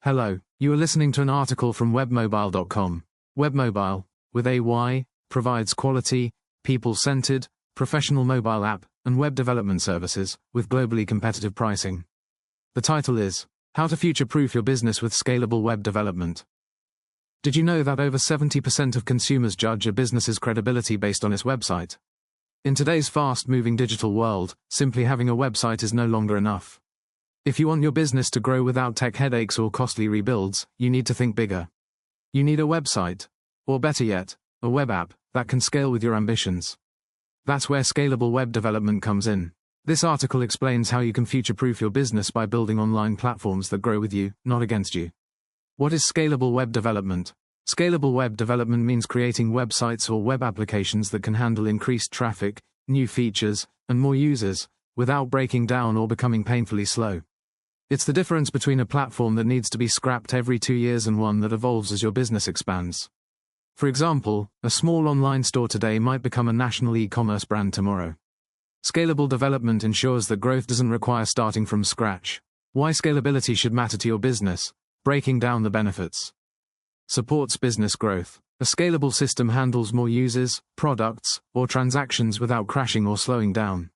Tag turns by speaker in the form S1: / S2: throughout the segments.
S1: Hello, you are listening to an article from Webmobyle.com. Webmobile, with AY, provides quality, people-centered, professional mobile app and web development services with globally competitive pricing. The title is, How to Future-Proof Your Business with Scalable Web Development. Did you know that over 70% of consumers judge a business's credibility based on its website? In today's fast-moving digital world, simply having a website is no longer enough. If you want your business to grow without tech headaches or costly rebuilds, you need to think bigger. You need a website, or better yet, a web app that can scale with your ambitions. That's where scalable web development comes in. This article explains how you can future-proof your business by building online platforms that grow with you, not against you. What is scalable web development? Scalable web development means creating websites or web applications that can handle increased traffic, new features, and more users, without breaking down or becoming painfully slow. It's the difference between a platform that needs to be scrapped every 2 years and one that evolves as your business expands. For example, a small online store today might become a national e-commerce brand tomorrow. Scalable development ensures that growth doesn't require starting from scratch. Why scalability should matter to your business? Breaking down the benefits. Supports business growth. A scalable system handles more users, products, or transactions without crashing or slowing down.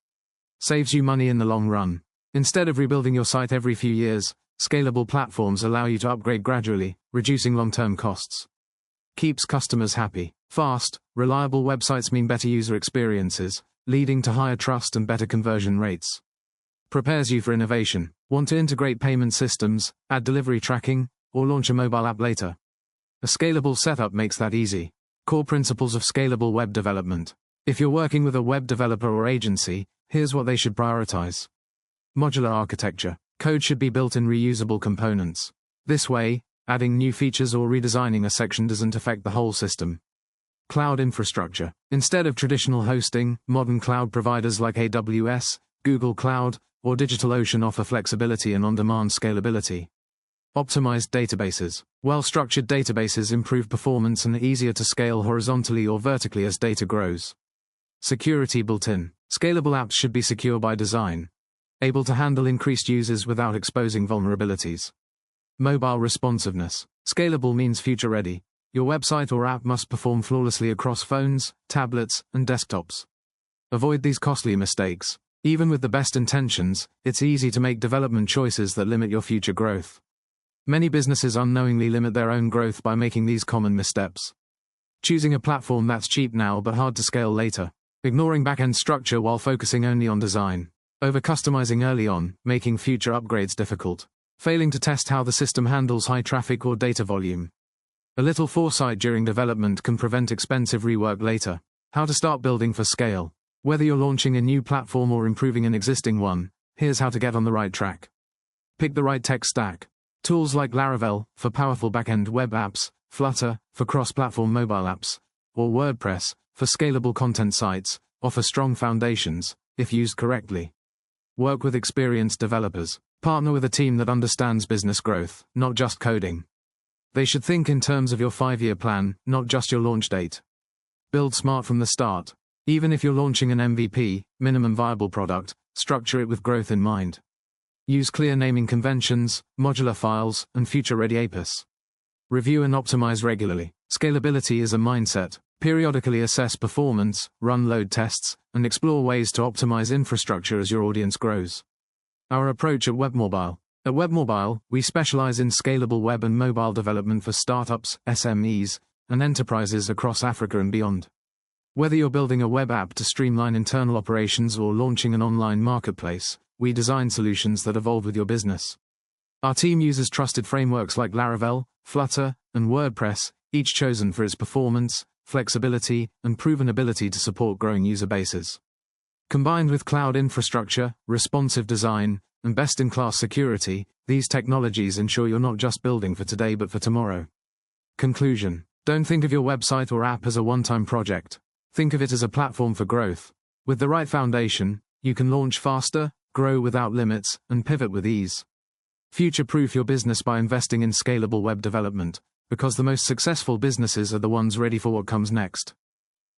S1: Saves you money in the long run. Instead of rebuilding your site every few years, scalable platforms allow you to upgrade gradually, reducing long-term costs. Keeps customers happy. Fast, reliable websites mean better user experiences, leading to higher trust and better conversion rates. Prepares you for innovation. Want to integrate payment systems, add delivery tracking, or launch a mobile app later? A scalable setup makes that easy. Core principles of scalable web development. If you're working with a web developer or agency, here's what they should prioritize. Modular architecture. Code should be built in reusable components. This way, adding new features or redesigning a section doesn't affect the whole system. Cloud infrastructure. Instead of traditional hosting, modern cloud providers like AWS, Google Cloud, or DigitalOcean offer flexibility and on-demand scalability. Optimized databases. Well-structured databases improve performance and are easier to scale horizontally or vertically as data grows. Security built in. Scalable apps should be secure by design, able to handle increased users without exposing vulnerabilities. Mobile responsiveness. Scalable means future-ready. Your website or app must perform flawlessly across phones, tablets, and desktops. Avoid these costly mistakes. Even with the best intentions, it's easy to make development choices that limit your future growth. Many businesses unknowingly limit their own growth by making these common missteps. Choosing a platform that's cheap now but hard to scale later. Ignoring back-end structure while focusing only on design. Over-customizing early on, making future upgrades difficult. Failing to test how the system handles high traffic or data volume. A little foresight during development can prevent expensive rework later. How to start building for scale. Whether you're launching a new platform or improving an existing one, here's how to get on the right track. Pick the right tech stack. Tools like Laravel, for powerful back-end web apps, Flutter, for cross-platform mobile apps, or WordPress, for scalable content sites, offer strong foundations, if used correctly. Work with experienced developers. Partner with a team that understands business growth, not just coding. They should think in terms of your 5-year plan, not just your launch date. Build smart from the start. Even if you're launching an MVP, minimum viable product, structure it with growth in mind. Use clear naming conventions, modular files, and future-ready APIs. Review and optimize regularly. Scalability is a mindset. Periodically assess performance, run load tests, and explore ways to optimize infrastructure as your audience grows. Our approach at Webmobile. At Webmobile, we specialize in scalable web and mobile development for startups, SMEs, and enterprises across Africa and beyond. Whether you're building a web app to streamline internal operations or launching an online marketplace, we design solutions that evolve with your business. Our team uses trusted frameworks like Laravel, Flutter, and WordPress, each chosen for its performance, flexibility, and proven ability to support growing user bases. Combined with cloud infrastructure, responsive design, and best-in-class security, these technologies ensure you're not just building for today but for tomorrow. Conclusion. Don't think of your website or app as a one-time project. Think of it as a platform for growth. With the right foundation, you can launch faster, grow without limits, and pivot with ease. Future-proof your business by investing in scalable web development, because the most successful businesses are the ones ready for what comes next.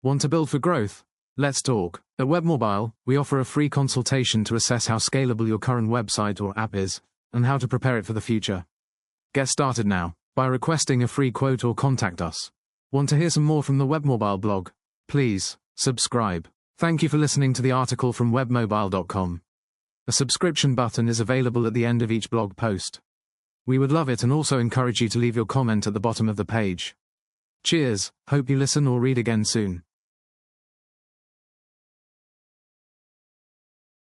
S1: Want to build for growth? Let's talk. At Webmobile, we offer a free consultation to assess how scalable your current website or app is, and how to prepare it for the future. Get started now by requesting a free quote or contact us. Want to hear some more from the Webmobile blog? Please subscribe. Thank you for listening to the article from Webmobyle.com. A subscription button is available at the end of each blog post. We would love it and also encourage you to leave your comment at the bottom of the page. Cheers, hope you listen or read again soon.